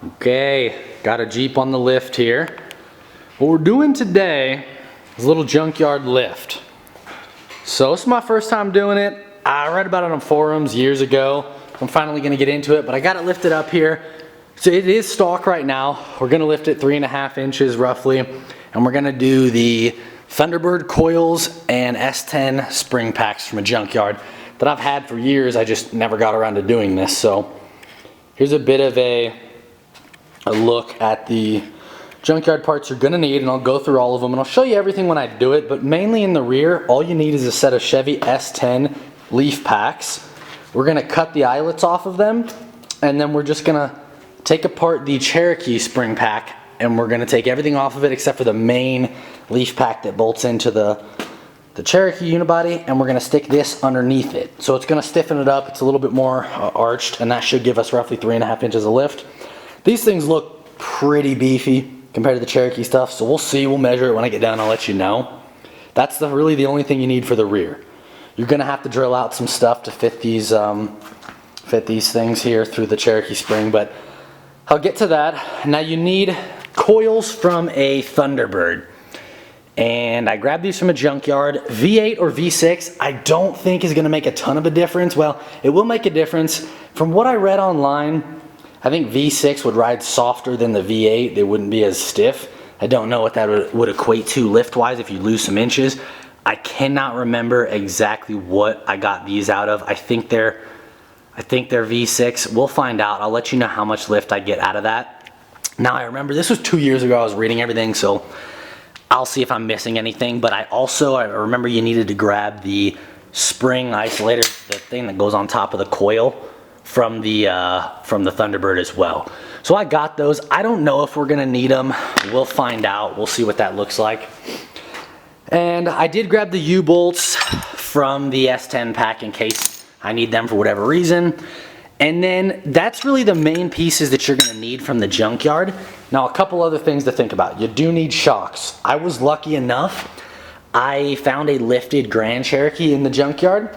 Okay, got a Jeep on the lift here. What we're doing today is a little junkyard lift. So this is my first time doing it. I read about it on forums years ago. I'm finally gonna get into it, but I got it lifted up here. So it is stock right now. We're gonna lift it 3.5 inches roughly, and we're gonna do the Thunderbird coils and S10 spring packs from a junkyard that I've had for years. I just never got around to doing this. So here's a bit of a look at the junkyard parts you're gonna need, and I'll go through all of them and I'll show you everything when I do it, but mainly in the rear, all you need is a set of Chevy S10 leaf packs. We're gonna cut the eyelets off of them, and then we're just gonna take apart the Cherokee spring pack, and we're gonna take everything off of it except for the main leaf pack that bolts into the Cherokee unibody, and we're gonna stick this underneath it. So it's gonna stiffen it up, it's a little bit more arched, and that should give us roughly 3.5 inches of lift. These things look pretty beefy compared to the Cherokee stuff, so we'll see, we'll measure it when I get down, I'll let you know. That's really the only thing you need for the rear. You're gonna have to drill out some stuff to fit these things here through the Cherokee spring, but I'll get to that. Now you need coils from a Thunderbird. And I grabbed these from a junkyard. V8 or V6, I don't think is gonna make a ton of a difference. Well, it will make a difference. From what I read online, I think V6 would ride softer than the V8. They wouldn't be as stiff. I don't know what that would equate to lift-wise if you lose some inches. I cannot remember exactly what I got these out of. I think they're V6. We'll find out. I'll let you know how much lift I get out of that. Now I remember this was 2 years ago. I was reading everything, so I'll see if I'm missing anything. But I remember you needed to grab the spring isolator, the thing that goes on top of the coil, from the Thunderbird as well. So I got those. I don't know if we're gonna need them. We'll find out. We'll see what that looks like. And I did grab the U-bolts from the S10 pack in case I need them for whatever reason. And then that's really the main pieces that you're gonna need from the junkyard. Now a couple other things to think about. You do need shocks. I was lucky enough, I found a lifted Grand Cherokee in the junkyard,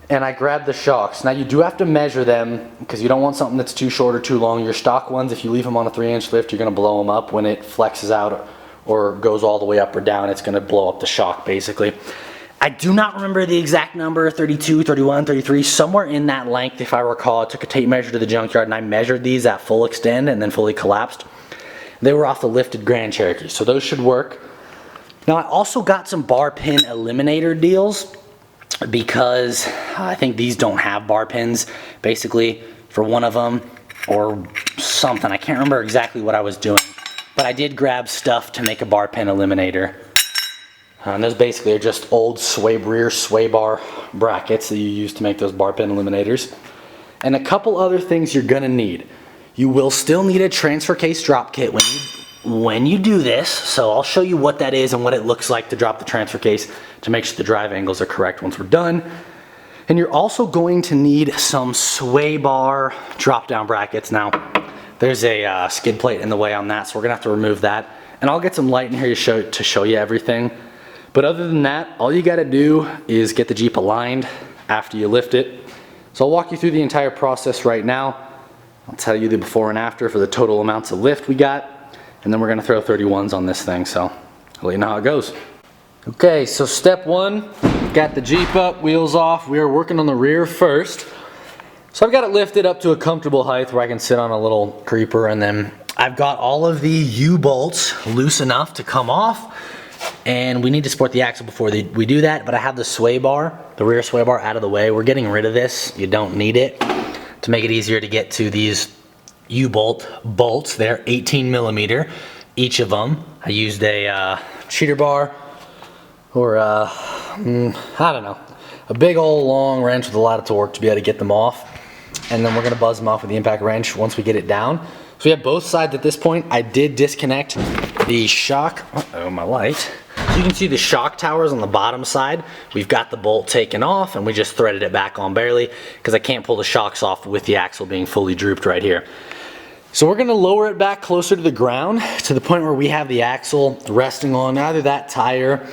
and I grabbed the shocks. Now you do have to measure them because you don't want something that's too short or too long. Your stock ones, if you leave them on a 3-inch lift, you're gonna blow them up when it flexes out or goes all the way up or down. It's gonna blow up the shock basically. I do not remember the exact number, 32, 31, 33, somewhere in that length if I recall. I took a tape measure to the junkyard and I measured these at full extend and then fully collapsed. They were off the lifted Grand Cherokee, so those should work. Now I also got some bar pin eliminator deals, because I think these don't have bar pins basically for one of them or something. I can't remember exactly what I was doing, but I did grab stuff to make a bar pin eliminator. And those basically are just old rear sway bar brackets that you use to make those bar pin eliminators. And a couple other things you're gonna need. You will still need a transfer case drop kit when you do this, so I'll show you what that is and what it looks like to drop the transfer case to make sure the drive angles are correct once we're done. And you're also going to need some sway bar drop down brackets. Now there's a skid plate in the way on that, so we're gonna have to remove that, and I'll get some light in here to show you everything. But other than that, all you gotta do is get the Jeep aligned after you lift it. So I'll walk you through the entire process right now. I'll tell you the before and after for the total amounts of lift we got. And then we're gonna throw 31s on this thing, so I'll let you know how it goes. Okay, so step one, got the Jeep up, wheels off. We are working on the rear first. So I've got it lifted up to a comfortable height where I can sit on a little creeper, and then I've got all of the U-bolts loose enough to come off, and we need to support the axle before we do that, but I have the sway bar, the rear sway bar, out of the way. We're getting rid of this. You don't need it, to make it easier to get to these U-bolt bolts. They're 18mm each of them. I used a cheater bar or I don't know, a big old long wrench with a lot of torque to be able to get them off, and then we're gonna buzz them off with the impact wrench once we get it down. So we have both sides at this point. I did disconnect the shock, my light. So you can see the shock towers on the bottom side. We've got the bolt taken off and we just threaded it back on barely because I can't pull the shocks off with the axle being fully drooped right here. So we're gonna lower it back closer to the ground to the point where we have the axle resting on either that tire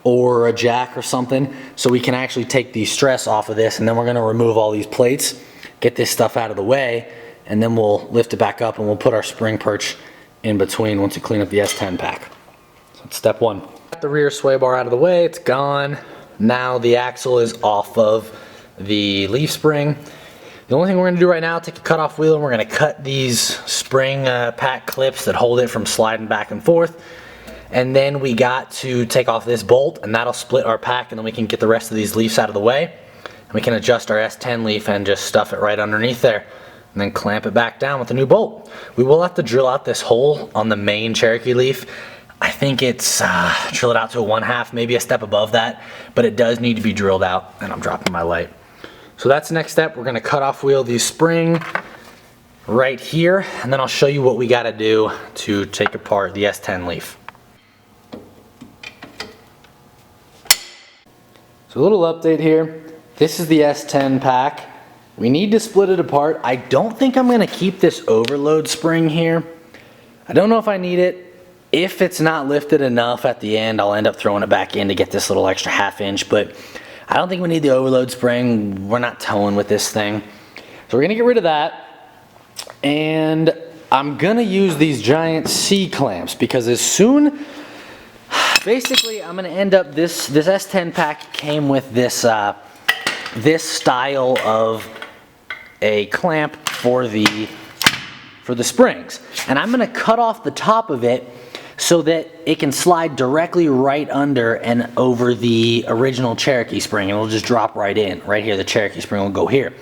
or a jack or something, so we can actually take the stress off of this, and then we're gonna remove all these plates, get this stuff out of the way, and then we'll lift it back up and we'll put our spring perch in between once you clean up the S10 pack. So that's step one. Got the rear sway bar out of the way, it's gone. Now the axle is off of the leaf spring. The only thing we're gonna do right now, take a cutoff wheel and we're gonna cut these spring pack clips that hold it from sliding back and forth. And then we got to take off this bolt, and that'll split our pack, and then we can get the rest of these leaves out of the way. And we can adjust our S10 leaf and just stuff it right underneath there. And then clamp it back down with a new bolt. We will have to drill out this hole on the main Cherokee leaf. I think it's drill it out to a 1/2, maybe a step above that, but it does need to be drilled out, and I'm dropping my light. So that's the next step. We're gonna cut off wheel the spring right here, and then I'll show you what we gotta do to take apart the S10 leaf. So a little update here. This is the S10 pack. We need to split it apart. I don't think I'm gonna keep this overload spring here. I don't know if I need it. If it's not lifted enough at the end, I'll end up throwing it back in to get this little extra 1/2 inch, but I don't think we need the overload spring. We're not towing with this thing. So we're gonna get rid of that. And I'm gonna use these giant C-clamps because basically I'm gonna end up, this S10 pack came with this, this style of a clamp for the springs. And I'm gonna cut off the top of it so that it can slide directly right under and over the original Cherokee spring. It'll just drop right in. Right here, the Cherokee spring will go here.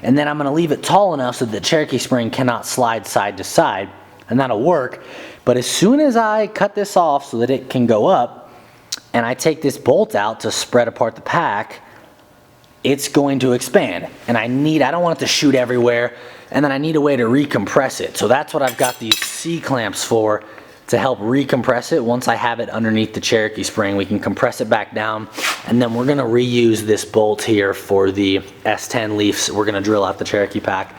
And then I'm gonna leave it tall enough so that the Cherokee spring cannot slide side to side, and that'll work. But as soon as I cut this off so that it can go up, and I take this bolt out to spread apart the pack, it's going to expand. And I don't want it to shoot everywhere, and then I need a way to recompress it. So that's what I've got these C-clamps for, to help recompress it. Once I have it underneath the Cherokee spring, we can compress it back down, and then we're gonna reuse this bolt here for the S10 leaves. We're gonna drill out the Cherokee pack,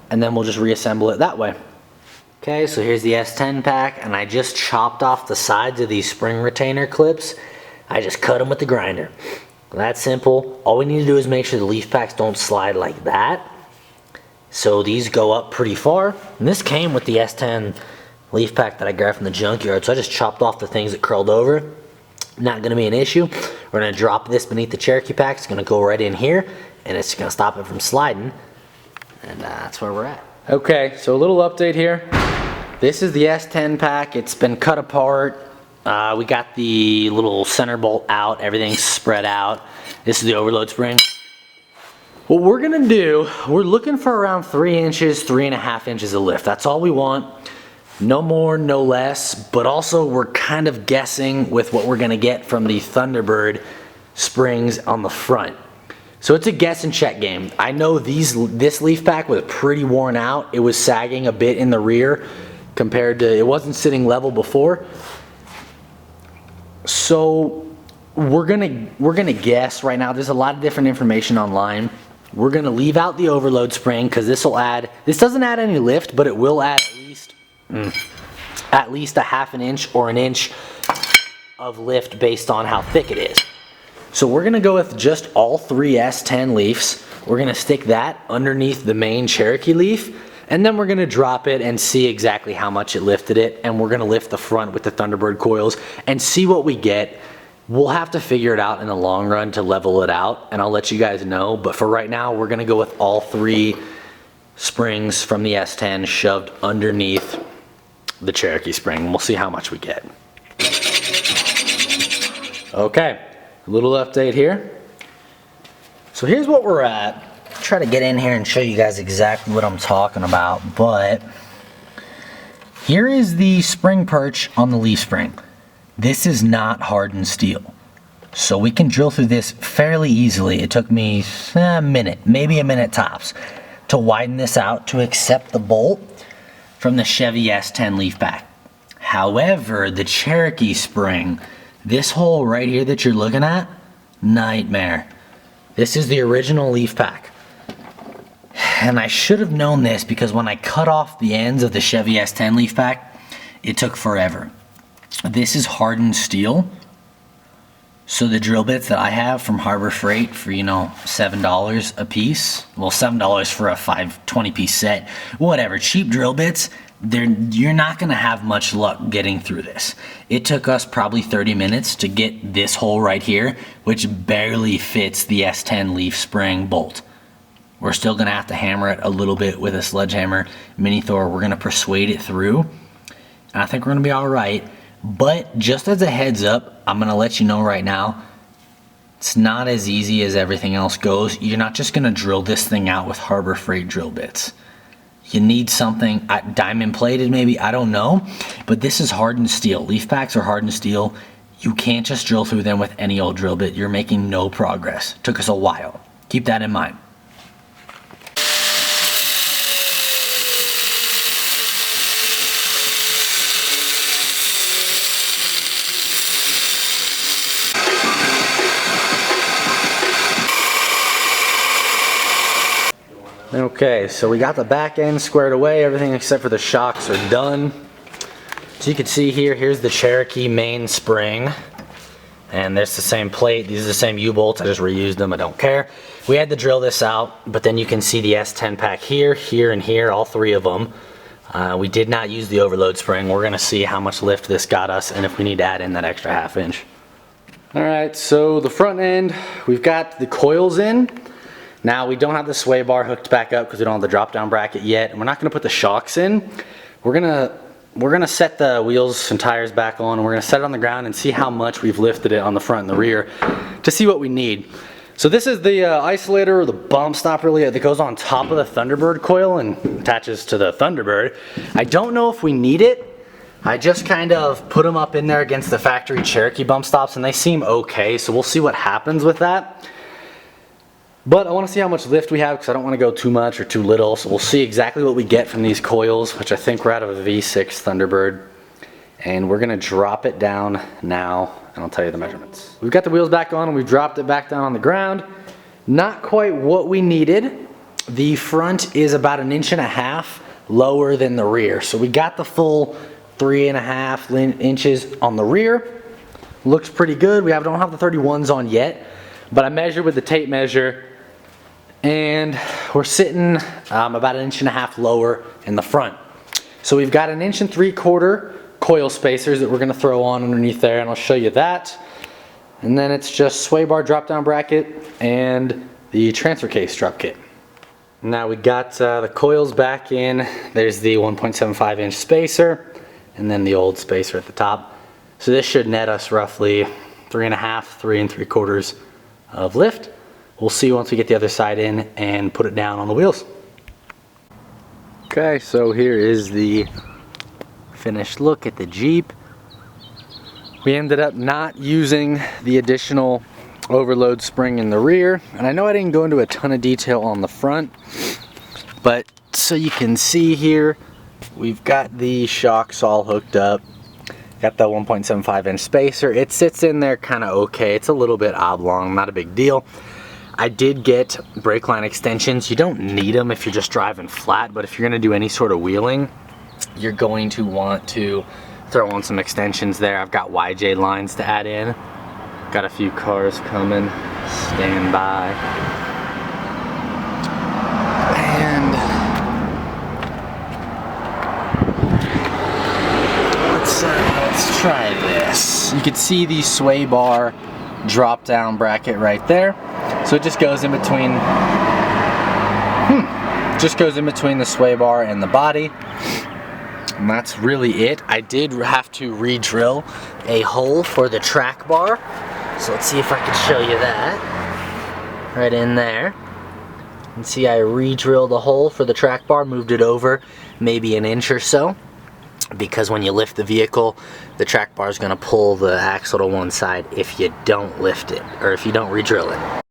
and then we'll just reassemble it that way. Okay, so here's the S10 pack, and I just chopped off the sides of these spring retainer clips. I just cut them with the grinder. That's simple. All we need to do is make sure the leaf packs don't slide like that. So these go up pretty far, and this came with the S10 leaf pack that I grabbed from the Junkyard, so I just chopped off the things that curled over. Not gonna be an issue. We're gonna drop this beneath the Cherokee pack. It's gonna go right in here, and it's gonna stop it from sliding, and that's where we're at. Okay, so a little update here. This is the S10 pack. It's been cut apart. We got the little center bolt out. Everything's spread out. This is the overload spring. What we're gonna do, we're looking for around 3 inches, 3.5 inches of lift. That's all we want. No more, no less, but also we're kind of guessing with what we're gonna get from the Thunderbird springs on the front. So it's a guess and check game. I know this leaf pack was pretty worn out. It was sagging a bit in the rear compared to, it wasn't sitting level before. So we're gonna guess right now. There's a lot of different information online. We're gonna leave out the overload spring because this doesn't add any lift, but it will add at least a 1/2 inch or an inch of lift based on how thick it is. So we're gonna go with just all 3 S10 leaves. We're gonna stick that underneath the main Cherokee leaf, and then we're gonna drop it and see exactly how much it lifted it, and we're gonna lift the front with the Thunderbird coils and see what we get. We'll have to figure it out in the long run to level it out, and I'll let you guys know, but for right now, we're gonna go with all 3 springs from the S10 shoved underneath the Cherokee spring, and we'll see how much we get. Okay, a little update here. So here's what we're at. I'll try to get in here and show you guys exactly what I'm talking about, but here is the spring perch on the leaf spring. This is not hardened steel, so we can drill through this fairly easily. It took me a minute, maybe a minute tops, to widen this out to accept the bolt from the Chevy S10 leaf pack. However, the Cherokee spring, this hole right here that you're looking at, nightmare. This is the original leaf pack. And I should have known this because when I cut off the ends of the Chevy S10 leaf pack, it took forever. This is hardened steel. So the drill bits that I have from Harbor Freight for, you know, $7 a piece, well, $7 for a 20 piece set, whatever, cheap drill bits, you're not gonna have much luck getting through this. It took us probably 30 minutes to get this hole right here, which barely fits the S10 leaf spring bolt. We're still gonna have to hammer it a little bit with a sledgehammer. Mini Thor, we're gonna persuade it through, and I think we're gonna be all right. But just as a heads up, I'm gonna let you know right now, it's not as easy as everything else goes. You're not just gonna drill this thing out with Harbor Freight drill bits. You need something, diamond plated maybe, I don't know, but this is hardened steel. Leaf packs are hardened steel. You can't just drill through them with any old drill bit. You're making no progress. Took us a while. Keep that in mind. Okay, so we got the back end squared away, everything except for the shocks are done. So you can see here, here's the Cherokee main spring. And there's the same plate, these are the same U-bolts, I just reused them, I don't care. We had to drill this out, but then you can see the S10 pack here, here, and here, all three of them. We did not use the overload spring. We're gonna see how much lift this got us and if we need to add in that extra ½ inch. All right, so the front end, we've got the coils in. Now we don't have the sway bar hooked back up because we don't have the drop down bracket yet, and we're not gonna put the shocks in. We're gonna set the wheels and tires back on, and we're gonna set it on the ground and see how much we've lifted it on the front and the rear to see what we need. So this is the isolator, or the bump stop really, that goes on top of the Thunderbird coil and attaches to the Thunderbird. I don't know if we need it. I just kind of put them up in there against the factory Cherokee bump stops and they seem okay, so we'll see what happens with that. But I want to see how much lift we have because I don't want to go too much or too little. So we'll see exactly what we get from these coils, which I think we're out of a V6 Thunderbird. And we're going to drop it down now, and I'll tell you the measurements. We've got the wheels back on and we've dropped it back down on the ground. Not quite what we needed. The front is about 1.5 inches lower than the rear. So we got the full 3.5 inches on the rear. Looks pretty good. We don't have the 31s on yet, but I measured with the tape measure. And we're sitting about 1.5 inches lower in the front. So we've got 1.75 inch coil spacers that we're gonna throw on underneath there, and I'll show you that. And then it's just sway bar drop down bracket and the transfer case drop kit. Now we got the coils back in. There's the 1.75 inch spacer and then the old spacer at the top. So this should net us roughly 3.5, 3 3/4 of lift. We'll see once we get the other side in and put it down on the wheels. Okay, so here is the finished look at the Jeep. We ended up not using the additional overload spring in the rear, and I know I didn't go into a ton of detail on the front, but so you can see here, we've got the shocks all hooked up. Got the 1.75 inch spacer. It sits in there kind of okay. It's a little bit oblong, not a big deal. I did get brake line extensions. You don't need them if you're just driving flat, but if you're gonna do any sort of wheeling, you're going to want to throw on some extensions there. I've got YJ lines to add in. Got a few cars coming. Stand by. And let's try this. You can see the sway bar drop down bracket right there. So it just goes in between the sway bar and the body. And that's really it. I did have to re-drill a hole for the track bar. So let's see if I can show you that. Right in there. And see, I re-drilled a hole for the track bar, moved it over maybe 1 inch or so. Because when you lift the vehicle, the track bar is going to pull the axle to one side if you don't lift it, or if you don't re-drill it.